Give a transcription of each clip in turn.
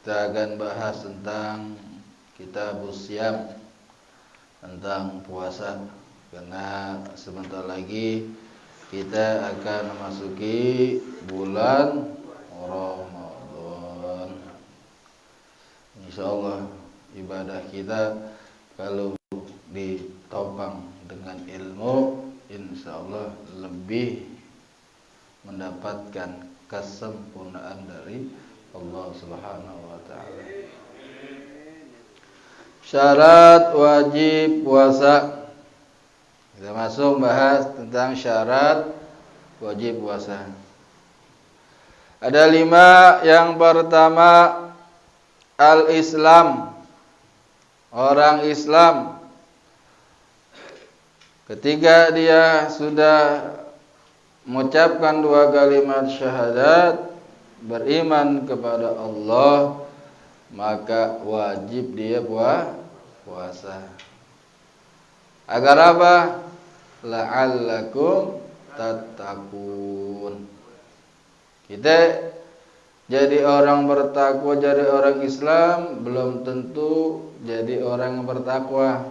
Kita akan bahas tentang Kitabus Syam, tentang puasa. Karena sebentar lagi kita akan memasuki bulan Ramadan. Insyaallah ibadah kita kalau ditopang dengan ilmu, insyaallah lebih mendapatkan kesempurnaan dari Allah Subhanahu wa taala. Syarat wajib puasa. Kita masuk bahas tentang syarat wajib puasa. Ada 5. Yang pertama, al-Islam. Orang Islam. Ketika dia sudah mengucapkan 2 kalimat syahadat, beriman kepada Allah, maka wajib dia puasa. Agar apa? La'allakum tattaqun. Kita jadi orang bertakwa, jadi orang Islam belum tentu jadi orang yang bertakwa.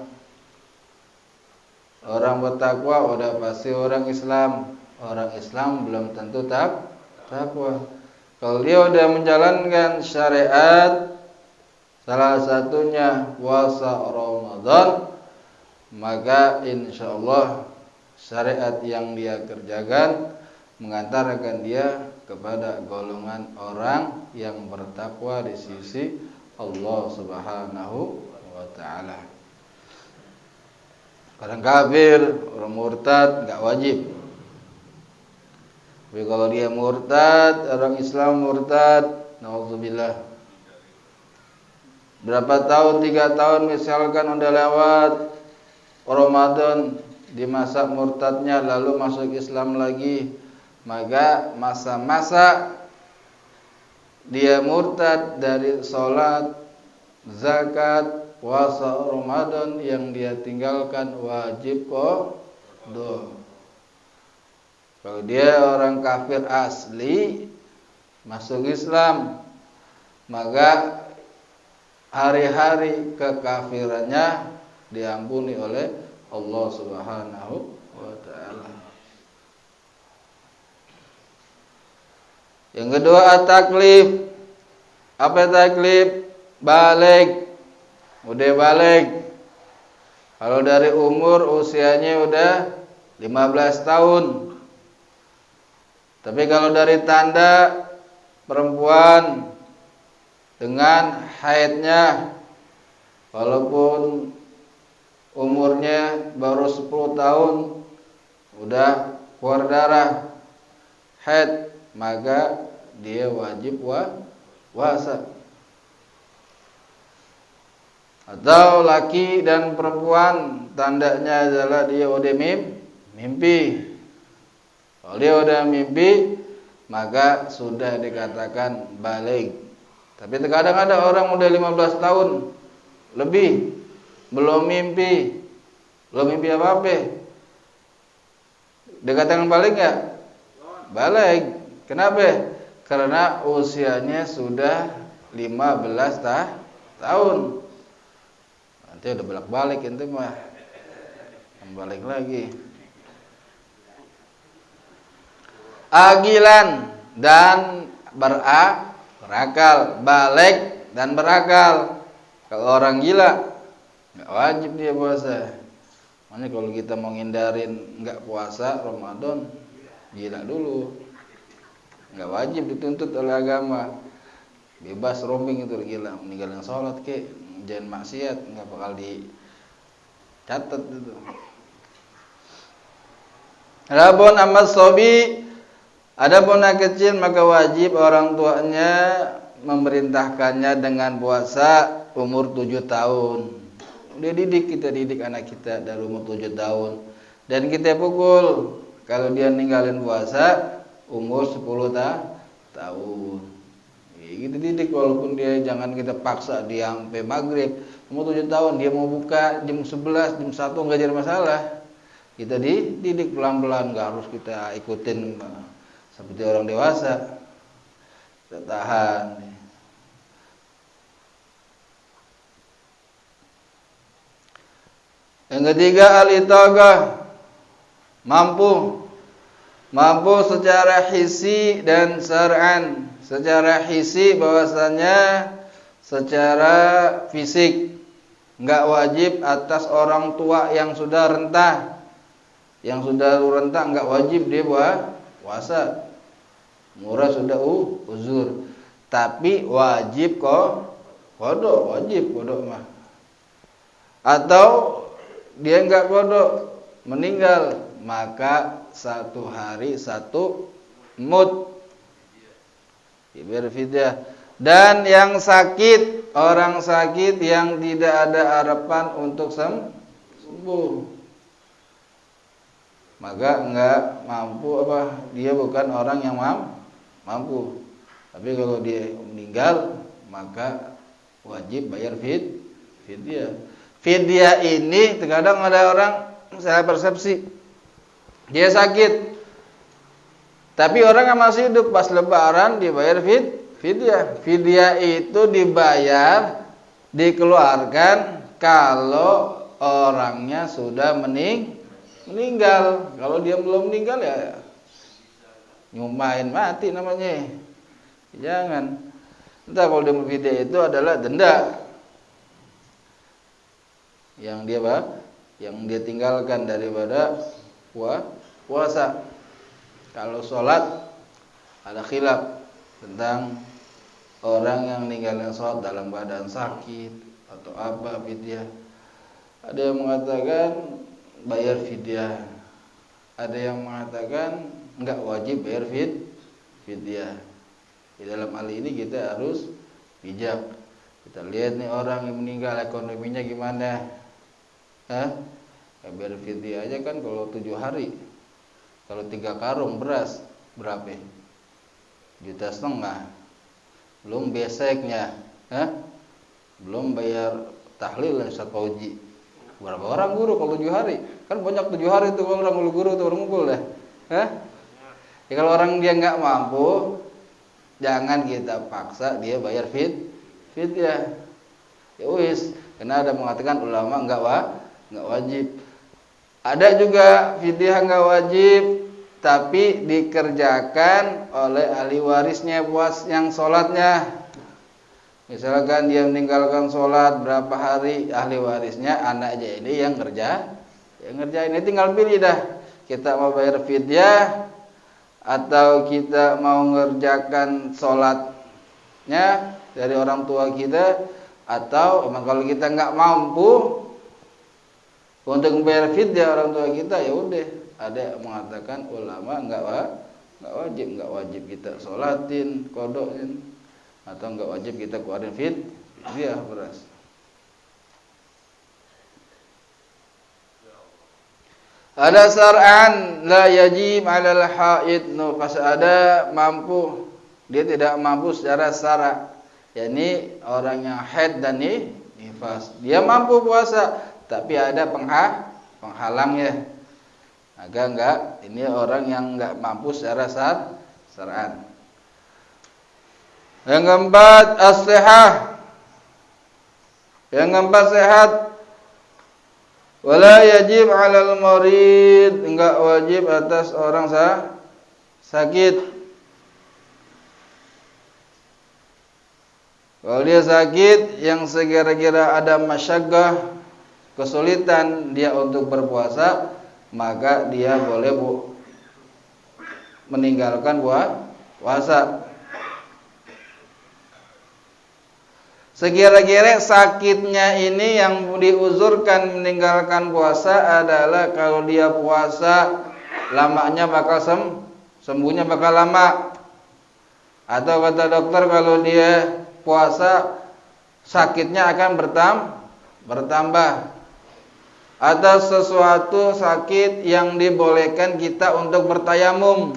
Orang bertakwa udah pasti orang Islam. Orang Islam belum tentu takwa. Kalau dia udah menjalankan syariat, salah satunya puasa Ramadan, maka insyaallah syariat yang dia kerjakan mengantarkan dia kepada golongan orang yang bertakwa di sisi Allah Subhanahu wa taala. Orang kafir, orang murtad enggak wajib. Tapi kalau dia murtad, orang Islam murtad, naudzubillah, berapa tahun, 3 tahun misalkan udah lewat Ramadan, di masa murtadnya lalu masuk Islam lagi, maka masa-masa dia murtad dari sholat, zakat, puasa Ramadan yang dia tinggalkan wajib qada. Kalau dia orang kafir asli masuk Islam, maka hari-hari kekafirannya diampuni oleh Allah Subhanahu wa taala. Yang kedua, at-taklif. Apa taklif? Balik. Udah balik. Kalau dari umur usianya udah 15 tahun. Tapi kalau dari tanda perempuan dengan haidnya, walaupun umurnya baru 10 tahun udah keluar darah haid, maka dia wajib puasa. Atau laki dan perempuan tandanya adalah dia udah mimpi. Kalau dia udah mimpi, maka sudah dikatakan balik. Tapi terkadang ada orang udah 15 tahun lebih belum mimpi apa-apa. Dikatakan balik enggak? Balik. Kenapa? Karena usianya sudah 15 tahun. Nanti udah bolak-balik ente mah. Balik lagi. Agilan dan berakal, balik dan berakal. Kalau orang gila nggak wajib dia puasa. Makanya kalau kita mau ngindarin nggak puasa Ramadan, gila dulu. Nggak wajib dituntut oleh agama. Bebas roaming itu gila, meninggalin sholat jangan maksiat, nggak bakal dicatat itu. Adapun amat sobi, adapun anak kecil, maka wajib orang tuanya memerintahkannya dengan puasa umur 7 tahun. Dia kita didik anak kita dari umur 7 tahun. Dan kita pukul kalau dia ninggalin puasa umur 10 tahun. Kita didik walaupun dia jangan kita paksa dia sampai maghrib. Umur 7 tahun dia mau buka jam 11, jam 1 enggak jadi masalah. Kita didik pelan-pelan, enggak harus kita ikutin seperti orang dewasa. Kita tahan. Yang ketiga al-itaqah, mampu secara hisi dan syar'an. Secara hisi bahwasanya secara fisik, enggak wajib atas orang tua yang sudah rentah. Yang sudah rentah enggak wajib dia puasa. Murah sudah uzur. Tapi wajib qada, wajib qada mah. Atau dia enggak qada, meninggal, maka 1 hari 1 mud berfidyah. Dan yang sakit, orang sakit yang tidak ada harapan untuk sembuh, maka enggak mampu dia bukan orang yang mampu. Tapi kalau dia meninggal, maka wajib bayar fidyah. Fidyah ini terkadang ada orang salah persepsi. Dia sakit, tapi orang yang masih hidup pas lebaran dibayar fidyah. Fidyah itu dibayar, dikeluarkan kalau orangnya sudah meninggal. Kalau dia belum meninggal ya nyumpahin mati namanya. Jangan. Entah kalau dia fidyah itu adalah denda yang dia tinggalkan daripada puasa. Kalau sholat ada khilaf tentang orang yang meninggalkan sholat dalam keadaan sakit atau apa fidyah. Ada yang mengatakan bayar fidyah, ada yang mengatakan enggak wajib bayar fidyah. Di dalam hal ini kita harus bijak. Kita lihat nih orang yang meninggal ekonominya gimana. Biar fidyah aja kan kalau 7 hari. Kalau 3 karung beras berapa? 1,5 juta. Belum beseknya, belum bayar tahlil dan Ustaz Fauji. Berapa orang guru kalau 7 hari? Kan banyak 7 hari itu kalau orang guru tuh orang ngumpul dah. Ya kalau orang dia enggak mampu, jangan kita paksa dia bayar fidyah. Ya wis, karena ada mengatakan ulama enggak wajib. Ada juga fidyah enggak wajib, tapi dikerjakan oleh ahli warisnya yang sholatnya. Misalkan dia meninggalkan sholat berapa hari, ahli warisnya anaknya ini yang ngerjain. Ini tinggal pilih dah, kita mau bayar fidyah atau kita mau ngerjakan sholatnya dari orang tua kita, atau emang kalau kita nggak mampu untuk membayar fidyah orang tua kita, ya udah. Ada yang mengatakan ulama nggak wajib kita sholatin, kodokin, atau nggak wajib kita keluarin fidyah beras. Ada syar'an la yajib 'alal haid, pas ada mampu, dia tidak mampu secara syara', yakni orang yang haid dan nifas. Dia mampu puasa, tapi ada penghalangnya. Agak enggak, ini orang yang enggak mampu secara syar'an. Yang keempat as-sihah. Yang keempat sehat. Wala yajib 'alal marid, enggak wajib atas orang sakit. Kalau dia sakit yang sekira-kira ada masyaggah, kesulitan dia untuk berpuasa, maka dia boleh meninggalkan puasa. Sekira-kira sakitnya ini yang diuzurkan meninggalkan puasa adalah kalau dia puasa lamanya bakal sembuhnya bakal lama. Atau kata dokter kalau dia puasa sakitnya akan bertambah. Atau sesuatu sakit yang dibolehkan kita untuk bertayamum,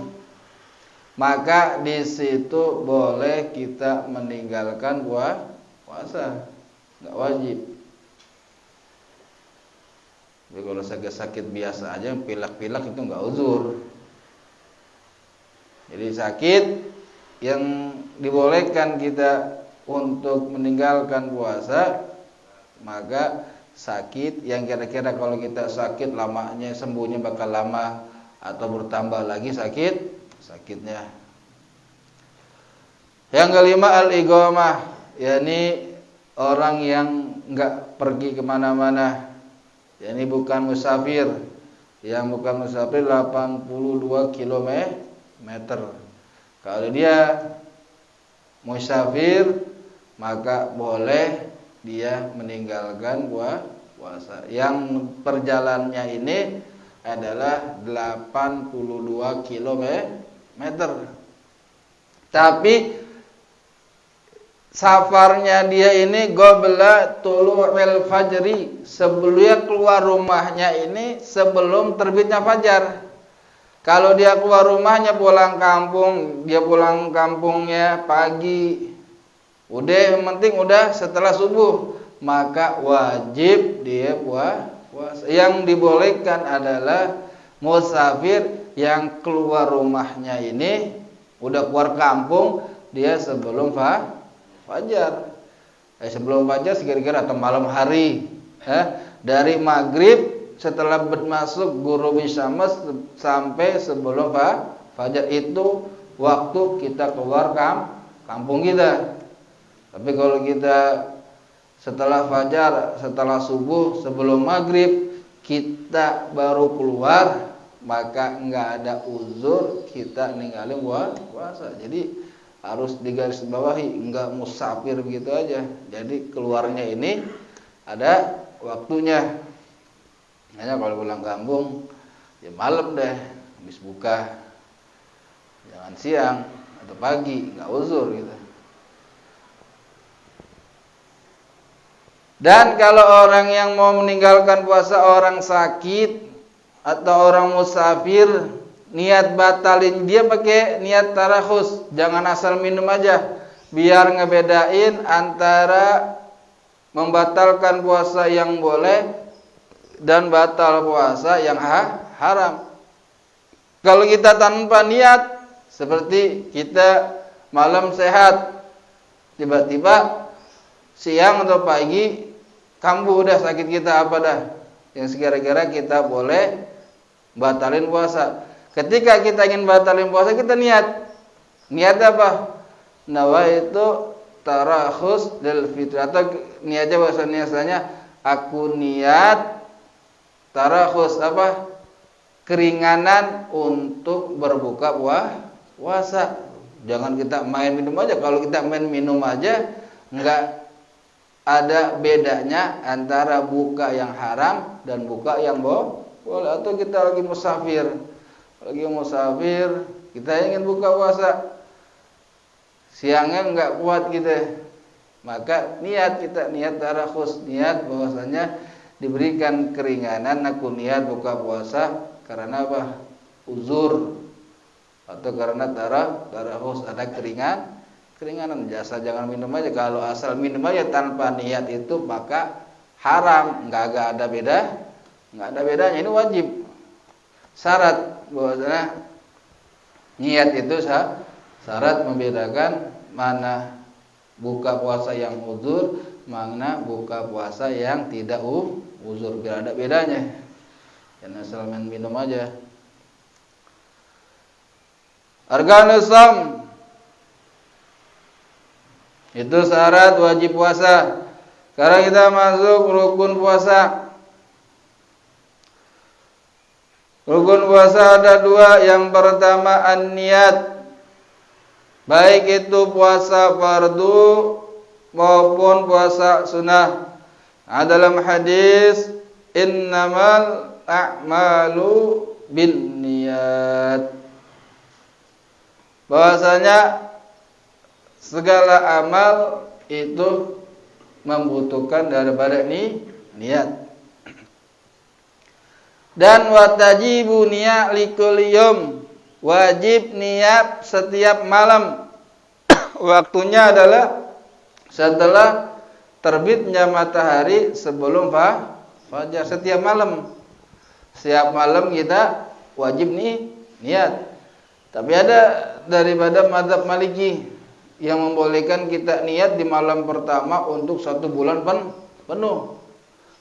maka di situ boleh kita meninggalkan puasa, nggak wajib. Jadi kalau sakit biasa aja, pilek-pilek itu nggak uzur. Jadi sakit yang dibolehkan kita untuk meninggalkan puasa, maka sakit yang kira-kira kalau kita sakit lamanya sembuhnya bakal lama atau bertambah lagi sakitnya. Yang kelima al-iqamah, yakni orang yang enggak pergi kemana-mana, yakni bukan musafir. Yang bukan musafir 82 km. Kalau dia musafir maka boleh dia meninggalkan puasa. Yang perjalanannya ini adalah 82 km. Tapi safarnya dia ini qabla tulu'il fajri, sebelum dia keluar rumahnya ini sebelum terbitnya fajar. Kalau dia keluar rumahnya pulang kampung, dia pulang kampungnya pagi, udah yang penting udah setelah subuh, maka wajib dia puasa. Yang dibolehkan adalah musafir yang keluar rumahnya ini udah keluar kampung dia sebelum fajar. Sebelum fajar kira-kira atau malam hari, dari maghrib setelah masuk ghurubi syams sampai sebelum fajar itu waktu kita keluar kampung kita. Tapi kalau kita setelah fajar, setelah subuh, sebelum maghrib kita baru keluar, maka enggak ada uzur kita ninggalin puasa. Jadi harus digarisbawahi, enggak musafir begitu aja. Jadi keluarnya ini ada waktunya. Hanya kalau pulang kampung ya malam deh, habis buka. Jangan siang atau pagi, enggak uzur gitu. Dan kalau orang yang mau meninggalkan puasa, orang sakit atau orang musafir, niat batalin dia pakai niat tarakhus, jangan asal minum aja. Biar ngebedain antara membatalkan puasa yang boleh dan batal puasa yang haram. Kalau kita tanpa niat, seperti kita malam sehat, tiba-tiba siang atau pagi kambuh udah sakit kita apa dah, yang sekira-kira kita boleh batalin puasa. Ketika kita ingin batalin puasa, kita niat apa? Nawaitu tarakhus lil fitr, atau niatnya bahasanya aku niat tarakhus apa? Keringanan untuk berbuka puasa. Jangan kita main minum aja. Kalau kita main minum aja enggak ada bedanya antara buka yang haram dan buka yang boleh. Atau kita lagi musafir, kita ingin buka puasa, siangnya enggak kuat gitu, maka niat tarakhus, niat bahwasanya diberikan keringanan, aku niat buka puasa karena apa? Uzur, atau karena tarakhus ada keringanan. Jasa jangan minum aja. Kalau asal minum aja tanpa niat itu maka haram, enggak ada bedanya. Ini wajib, syarat bahwasanya niat itu syarat membedakan mana buka puasa yang uzur, mana buka puasa yang tidak uzur, biar ada bedanya. Jangan asal minum aja. Arkanus shaum itu syarat wajib puasa. Sekarang kita masuk rukun puasa. Rukun puasa ada dua. Yang pertama an-niat, baik itu puasa fardu maupun puasa sunnah. Dalam hadis innamal a'malu binniyat, bahwasanya segala amal itu membutuhkan daripada niat. Dan watajibu niat likulli yaum, wajib niat setiap malam. Waktunya adalah setelah terbitnya matahari sebelum fajar. Setiap malam kita wajib niat. Tapi ada daripada mazhab Maliki yang membolehkan kita niat di malam pertama untuk 1 bulan penuh.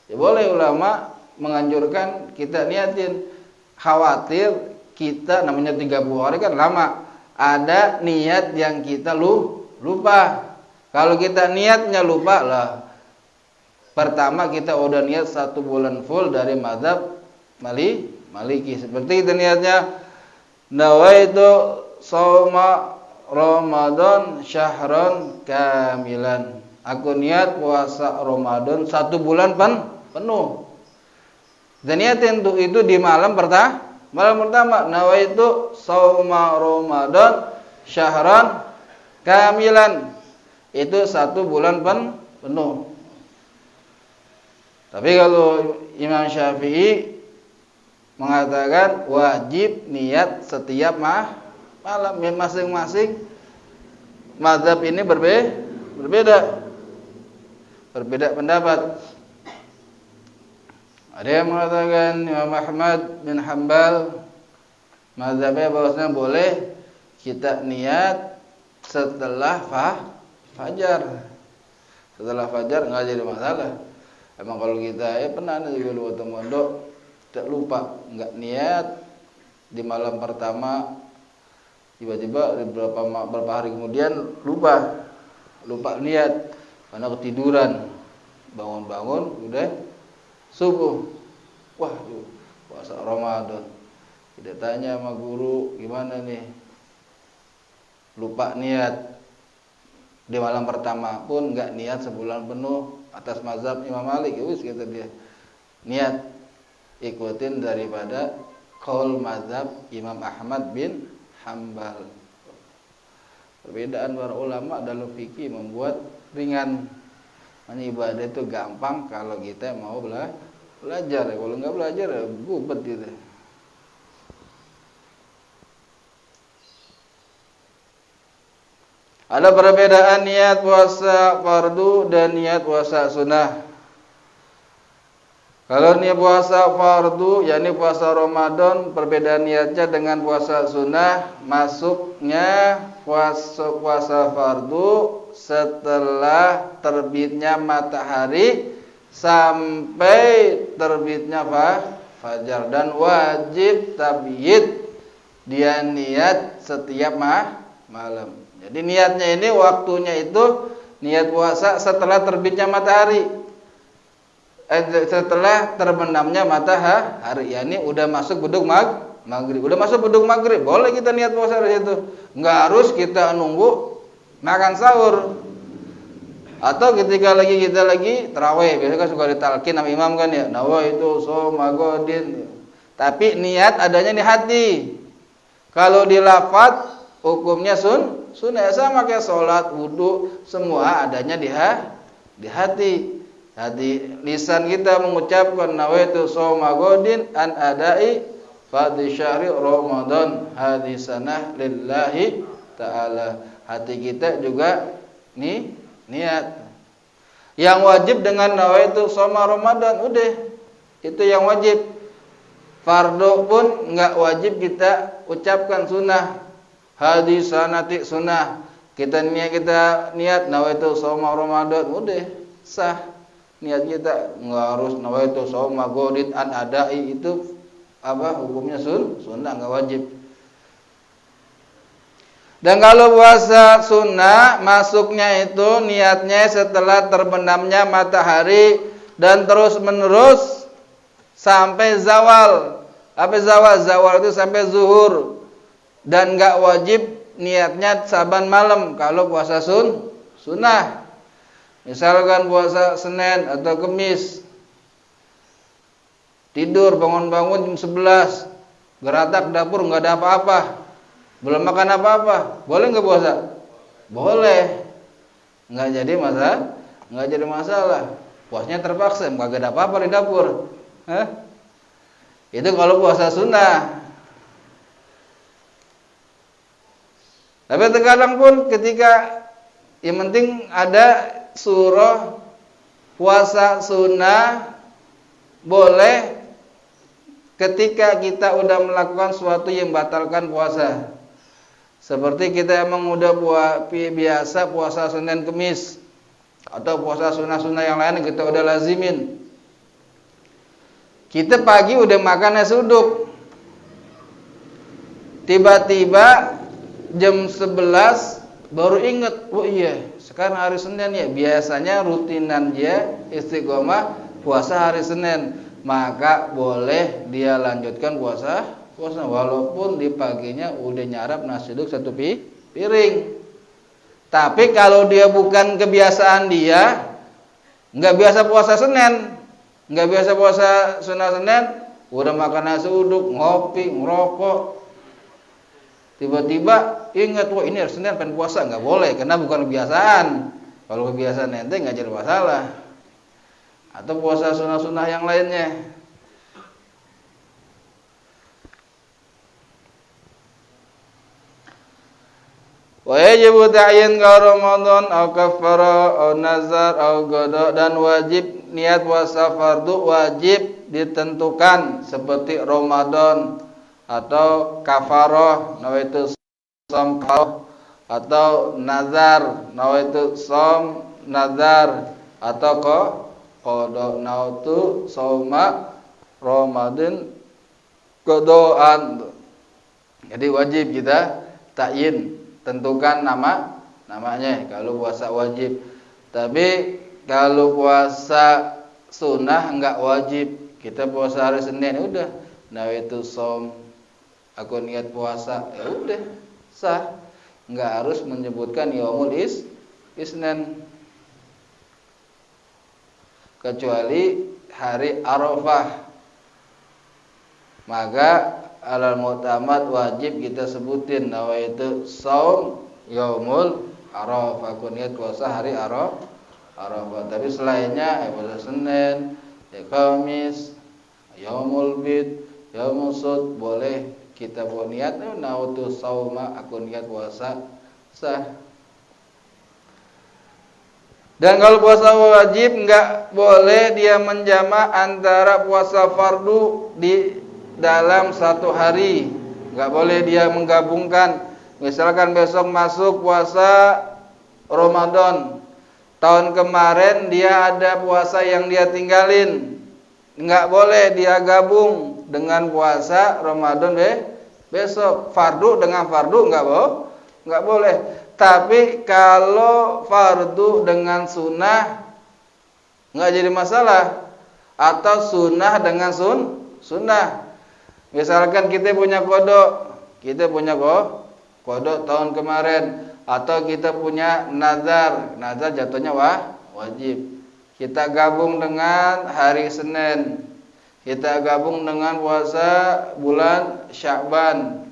Ya boleh ulama menganjurkan kita niatin, khawatir kita namanya 30 hari kan lama, ada niat yang kita lupa. Kalau kita niatnya lupa lah, pertama kita udah niat 1 bulan full dari mazhab Maliki. Seperti itu niatnya, nawaitu shauma Ramadan syahran kamilan. Aku niat puasa Ramadan 1 bulan penuh. Dan niatin tuh itu di malam pertama. Nawaitu shauma Ramadan syahran kamilan. Itu 1 bulan penuh. Tapi kalau Imam Syafi'i mengatakan wajib niat setiap malam. Masing-masing mazhab ini berbeda pendapat. Ada yang mengatakan Imam Ahmad bin Hanbal mazhabnya bahwasanya boleh kita niat setelah fajar. Setelah fajar enggak jadi masalah. Emang kalau kita pernah juga lu waktu mondok tidak lupa enggak niat di malam pertama, tiba-tiba beberapa hari kemudian lupa niat karena ketiduran, bangun udah subuh, wah puasa Ramadan, tidak tanya sama guru gimana nih, lupa niat di malam pertama pun nggak niat sebulan penuh atas mazhab Imam Malik, wis kata dia niat ikutin daripada qaul mazhab Imam Ahmad bin Hanbal. Perbedaan para ulama dalam fikih membuat ringan. Ibadah itu gampang kalau kita mau belajar. Kalau nggak belajar, gubet gitu. Ada perbedaan niat puasa fardu dan niat puasa sunnah. Kalau niat puasa fardu, yakni puasa Ramadan, perbedaan niatnya dengan puasa sunnah, masuknya puasa fardu setelah terbitnya matahari sampai terbitnya fajar, dan wajib tabyid dia niat setiap malam. Jadi niatnya ini waktunya itu niat puasa setelah terbitnya matahari. Setelah terbenamnya matahari, yakni udah masuk bedug maghrib. Udah masuk bedug maghrib, boleh kita niat puasa dari situ. Enggak harus kita nunggu makan sahur. Atau ketika kita lagi tarawih, biasanya kan suka ditalkin sama imam kan ya, nawaitu shauma ghadin. Tapi niat adanya di hati. Kalau di lafaz hukumnya sunnah, sama kayak salat, wudu, semua adanya di hati. Hati lisan kita mengucapkan nawaitu shauma ghadin an adai fadhi syahri Ramadan hadisanah lillahi ta'ala. Hati kita juga niat. Yang wajib dengan nawaitu shauma Ramadan, udah itu yang wajib. Fardu pun enggak wajib kita ucapkan sunnah. Hadisanati sunnah. Kita niat nawaitu shauma Ramadan, udah sah. Niat kita nggak harus nawaitu shauma ghadin an adai, itu hukumnya sunnah, nggak wajib. Dan kalau puasa sunnah masuknya itu niatnya setelah terbenamnya matahari dan terus menerus sampai zawal. Apa zawal? Zawal itu sampai zuhur, dan nggak wajib niatnya saban malam kalau puasa sunnah. Misalkan puasa Senin atau Kamis, tidur bangun-bangun jam 11, geratak dapur nggak ada apa-apa, belum makan apa-apa, boleh nggak puasa? Boleh, nggak jadi masalah. Puasanya terpaksa, nggak ada apa-apa di dapur. Itu kalau puasa sunnah. Tapi terkadang pun ketika yang penting ada surah puasa sunnah, boleh ketika kita udah melakukan sesuatu yang batalkan puasa. Seperti kita emang udah biasa puasa Senin Kemis, atau puasa sunnah-sunnah yang lain kita udah lazimin. Kita pagi udah makan nasi uduk. Tiba-tiba jam 11 baru inget, oh iya, sekarang hari Senin ya. Biasanya rutinan dia istiqomah puasa hari Senin, maka boleh dia lanjutkan puasa walaupun di paginya udah nyarap nasi uduk 1 piring. Tapi kalau dia bukan kebiasaan dia, nggak biasa puasa Senin, nggak biasa puasa sunnah Senin, udah makan nasi uduk, ngopi, ngerokok, tiba-tiba ingat, wah ini hari Senin pengen puasa, nggak boleh, karena bukan kebiasaan. Kalau kebiasaan ente nggak jadi masalah. Atau puasa sunnah-sunnah yang lainnya. Wa yajibu ta'yin ka Ramadan au kafara au nazar au qada, dan wajib niat puasa fardu wajib ditentukan seperti Ramadan atau kafarah nawaitu shaum atau nazar nawaitu shaum nazar atau qada nawaitu shauma Ramadan qadaan. Jadi wajib kita ta'yin, tentukan namanya kalau puasa wajib. Tapi kalau puasa sunnah enggak wajib. Kita puasa hari Senin ya udah, nawaitu shaum, aku niat puasa, ya udah sah. Enggak harus menyebutkan yaumul isnin. Kecuali hari Arafah, maka alal mu'tamad wajib kita sebutin nawaitu shaum yaumul Arafah, aku niat puasa hari Arafah. Tapi selainnya puasa Senin, Kamis, yaumul bid, yaumul sud, boleh kita buat niat nawaitu shauma, aku niat puasa, sah. Dan kalau puasa wajib enggak boleh dia menjama antara puasa fardu di dalam satu hari, nggak boleh dia menggabungkan. Misalkan besok masuk puasa Ramadan, tahun kemarin dia ada puasa yang dia tinggalin, nggak boleh dia gabung dengan puasa Ramadan besok. Fardu dengan fardu nggak boleh. Tapi kalau fardu dengan sunnah nggak jadi masalah, atau sunnah dengan sunnah. Misalkan kita punya kodok tahun kemarin, atau kita punya nazar jatuhnya wajib. Kita gabung dengan hari Senin, kita gabung dengan puasa bulan Sya'ban,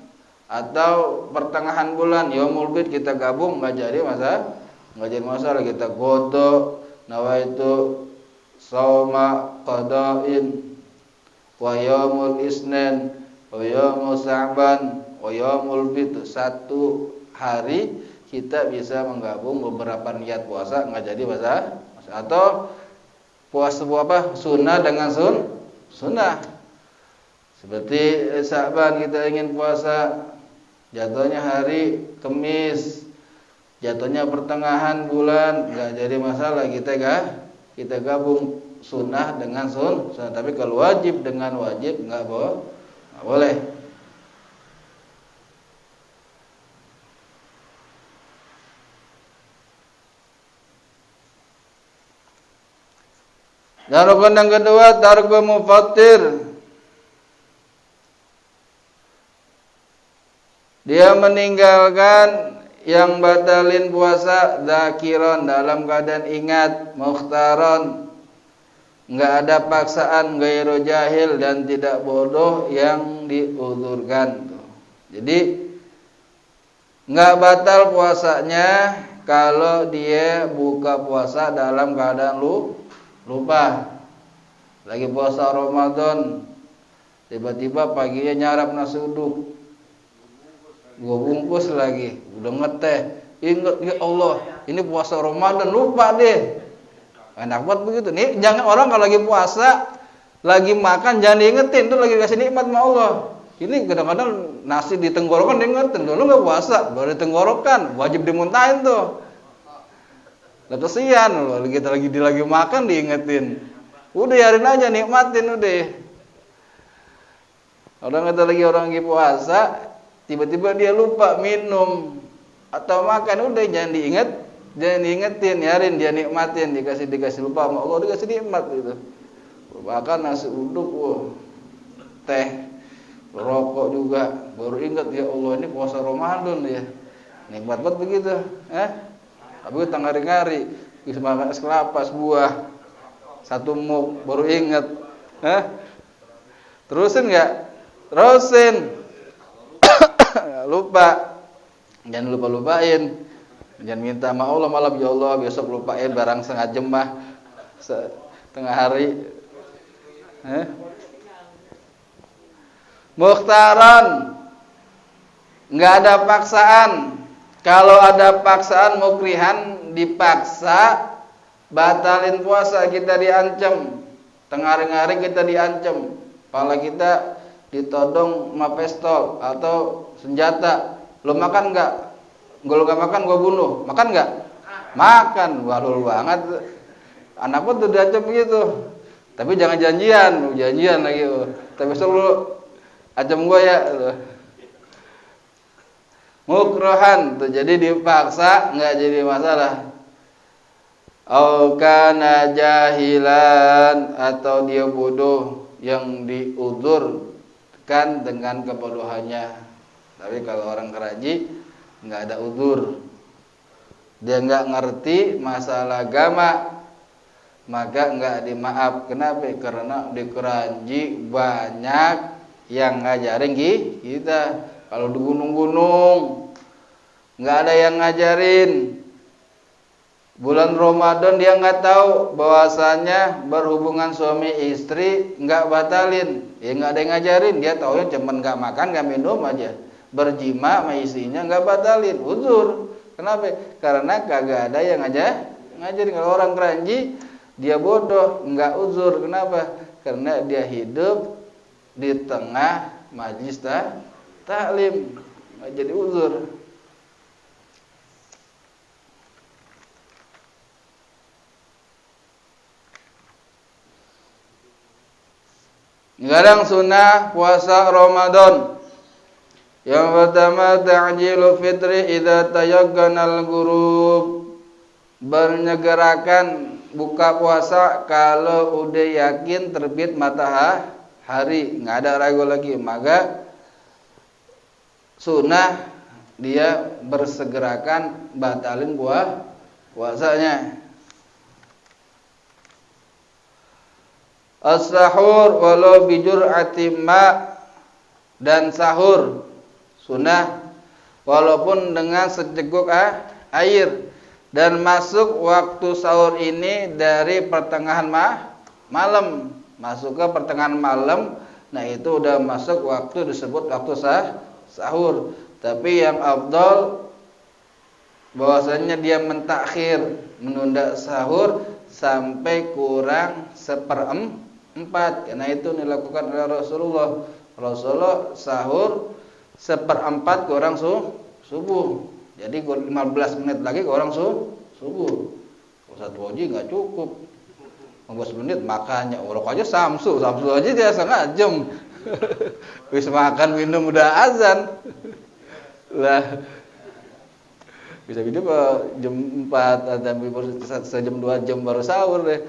atau pertengahan bulan yaumul bid kita gabung, nggak jadi masalah. Kita kodok nawaitu shauma qada'in wa yaumul isnin wa yaumul Sya'ban wa yaumul bid. Satu hari kita bisa menggabung beberapa niat puasa, nggak jadi masalah. Atau puasa sunnah dengan sunnah. Seperti Sya'ban kita ingin puasa, jatuhnya hari Kamis, jatuhnya pertengahan bulan, nggak jadi masalah. Kita gabung sunnah dengan sunnah. Tapi kalau wajib dengan wajib nggak boleh. Dan rukun yang kedua, tarku mufattir. Dia meninggalkan yang batalin puasa zakiran, dalam keadaan ingat, mukhtaron, enggak ada paksaan, ghairu jahil, dan tidak bodoh yang diuzurkan. Jadi enggak batal puasanya kalau dia buka puasa dalam keadaan lupa. Lagi puasa Ramadan, tiba-tiba paginya nyarap nasi uduk 2 bungkus lagi, udah ngeteh, ingat ya Allah, ini puasa Ramadan, lupa deh. Enak banget begitu. Nih, jangan orang kalau lagi puasa, lagi makan jangan diingetin tuh lagi kasih nikmat sama Allah. Ini kadang-kadang nasi di tenggorokan diingetin, dulu enggak puasa, baru di tenggorokan, wajib dimuntahin tuh. Lah kesian loh, kita lagi makan diingetin. Udah biarin aja, nikmatin udah. Orang lagi puasa, tiba-tiba dia lupa minum atau makan, udah jangan diingetin, biarin dia nikmatin, dikasih lupa sama Allah, dikasih nikmat gitu. Bahkan nasi uduk, teh, rokok juga, baru ingat ya Allah ini puasa Ramadan ya. Nikmat banget begitu, Tapi tengah hari bisa makan es kelapa sebuah, 1 muk, baru ingat, Terusin nggak? Terusin. Lupa. Jangan lupa-lupain. Jangan minta sama Allah malam, ya Allah besok lupain barang setengah jam mah, setengah hari. Mukhtaran, nggak ada paksaan. Kalau ada paksaan mukrihan, dipaksa, batalin puasa, kita diancam. Tengah hari kita diancam, kepala kita ditodong sama pistol atau senjata. Lo makan nggak? Kalau nggak makan gue bunuh. Makan nggak? Makan. Walul banget. Anak pun tuh diancam begitu. Tapi jangan janjian lagi. Tapi besok lu ancam gue ya. Mukrohan tuh, jadi dipaksa, nggak jadi masalah. Au kana jahilan, atau dia bodoh yang diuzurkan dengan kebodohannya. Tapi kalau orang keraji nggak ada uzur, dia nggak ngerti masalah agama, maka nggak dimaaf. Kenapa? Karena di keraji banyak yang ngajarin kita. Kalau di gunung-gunung nggak ada yang ngajarin. Bulan Ramadan dia nggak tahu bahwasanya berhubungan suami istri nggak batalin. Ya nggak ada yang ngajarin. Dia taunya cuman nggak makan nggak minum aja. Berjima sama istrinya nggak batalin. Uzur. Kenapa? Karena kagak ada yang ngajarin. Kalau orang keranji dia bodoh, nggak uzur. Kenapa? Karena dia hidup di tengah majlis taklim, nggak jadi uzur. Sekarang sunnah puasa Ramadan. Yang pertama, ta'jilu fitri idza tayaqqanal ghurub. Menyegerakan buka puasa kalau udah yakin terbit matahari, nggak ada ragu lagi. Maka sunnah dia bersegerakan batalin puasanya. As-sahur walau bijur'ati ma, dan sahur sunnah walaupun dengan seceguk air, dan masuk waktu sahur ini dari pertengahan malam, masuk ke pertengahan malam. Nah itu udah masuk waktu disebut waktu sahur. Tapi yang afdal bahwasanya dia mentakhir, menunda sahur sampai kurang 1/4. Karena itu dilakukan oleh Rasulullah. Rasulullah sahur 1/4 kurang subuh. Jadi 15 menit lagi kurang subuh. Satu wajib nggak cukup. 15 menit makannya. Orang aja samsu aja dia 1/2 jam. Wis makan minum udah azan. Lah bisa video jam 4 azan, sejam 2 jam baru sahur deh.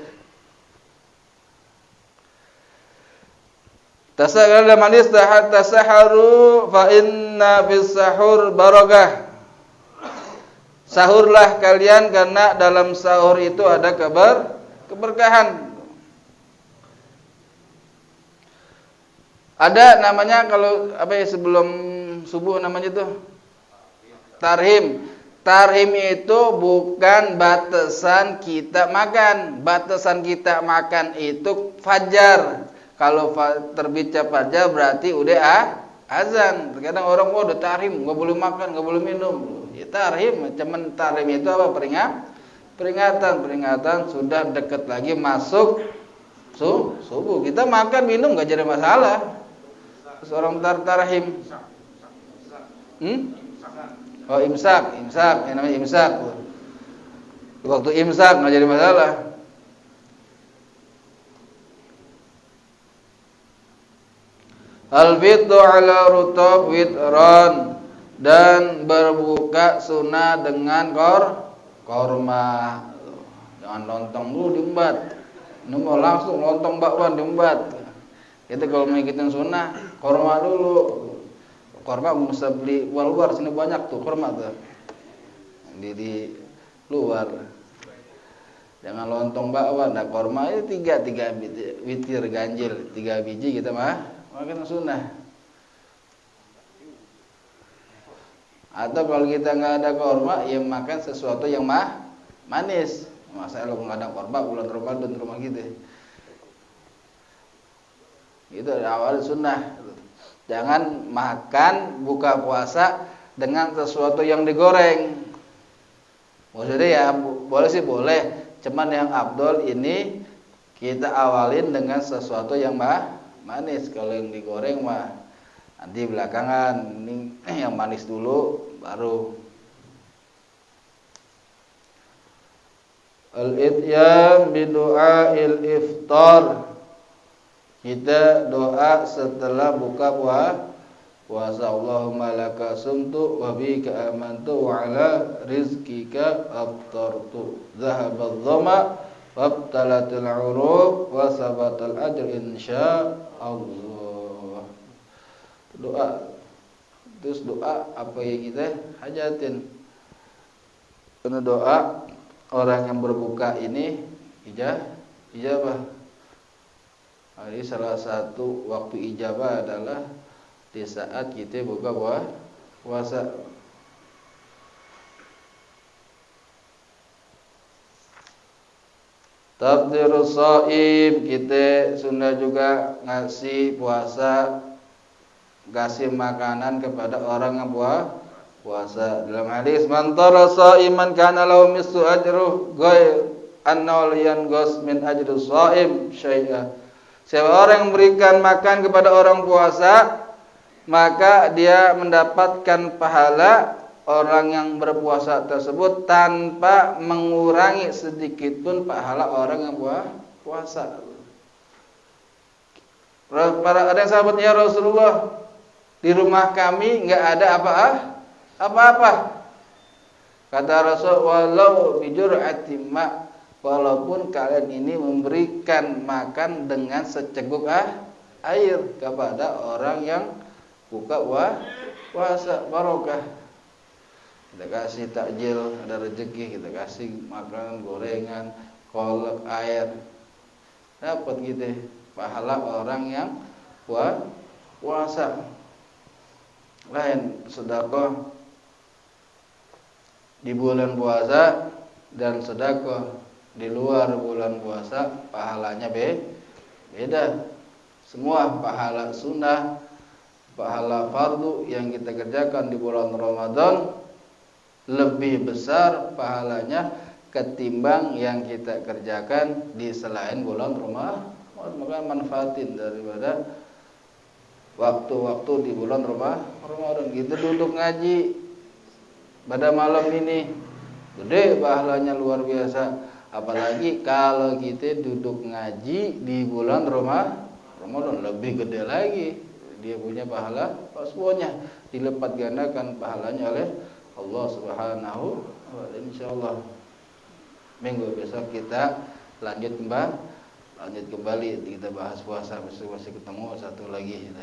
Tasahharu man istahat tasaharu fa inna fis sahur barakah. Sahurlah kalian karena dalam sahur itu ada keberkahan. Ada namanya kalau sebelum subuh namanya itu tarhim. Tarhim itu bukan batasan kita makan. Batasan kita makan itu fajar. Kalau terbitnya fajar berarti udah azan. Terkadang orang udah tarhim, nggak boleh makan, nggak boleh minum. Ya tarhim, cuman tarhim itu apa? Peringatan sudah dekat lagi masuk subuh. Kita makan minum nggak jadi masalah. Seorang tarhim. Oh imsak, yang namanya imsak. Waktu imsak nggak jadi masalah. Al-fitru ala rutab witron, dan berbuka sunnah dengan korma. Jangan lontong dulu diembat. Ini mau langsung lontong bakwan diembat. Kita kalau mau ikutin sunnah, korma dulu. Korma bisa beli luar sini banyak tuh korma tuh. Di luar. Jangan lontong bakwan, nah korma itu tiga witir ganjil, 3 biji kita makan sunnah. Atau kalau kita nggak ada korma, ya makan sesuatu yang manis. Masa kalau nggak ada korma bulan Ramadan rumah gitu. Itu awal sunnah. Jangan makan buka puasa dengan sesuatu yang digoreng. Maksudnya ya boleh sih boleh. Cuman yang abdol ini kita awalin dengan sesuatu yang manis. Kalau yang digoreng mah nanti belakangan. Ini yang manis dulu baru. Al-ityam bidu'ail iftar. Kita doa setelah buka puasa. Allahumma laka sumtu wa bika amantu wa ala rizkika aftartu. Zahabadh dhama wabtalatil uruq wa sabatal ajr insyaallah. Doa. Terus doa apa yang kita hajatin. Karena doa orang yang berbuka ini ijabah. Jadi salah satu waktu ijabah adalah di saat kita buka puasa. Tafdirus shaim, kita sunnah juga ngasih puasa, kasih makanan kepada orang yang puasa. Dalam hadis, man tara shaiman kana lahu mislu ajruh ghayr annahu yanqus min ajrus shaim syai'a. Siapa orang yang memberikan makan kepada orang puasa, maka dia mendapatkan pahala orang yang berpuasa tersebut tanpa mengurangi sedikit pun pahala orang yang puasa. Para ada sahabatnya Rasulullah, di rumah kami enggak ada apa-apa. Kata Rasul, walau bijur'ati ma, walaupun kalian ini memberikan makan dengan seceguk air kepada orang yang buka puasa, barokah. Kita kasih takjil, ada rezeki, kita kasih makan, gorengan, kolak, air. Dapat kita pahala orang yang puasa. Lain sedekah di bulan puasa dan sedekah di luar bulan puasa pahalanya beda. Semua pahala sunnah, pahala fardu yang kita kerjakan di bulan Ramadan lebih besar pahalanya ketimbang yang kita kerjakan di selain bulan Ramadan. Maka manfaatin daripada waktu-waktu di bulan Ramadan. Kita duduk ngaji pada malam ini gede pahalanya luar biasa. Apalagi kalau kita duduk ngaji di bulan Ramadan lebih gede lagi. Dia punya pahala semuanya dilipat gandakan pahalanya oleh Allah Subhanahu wa taala. Insyaallah minggu besok kita lanjut kembali kita bahas puasa. Masih ketemu satu lagi.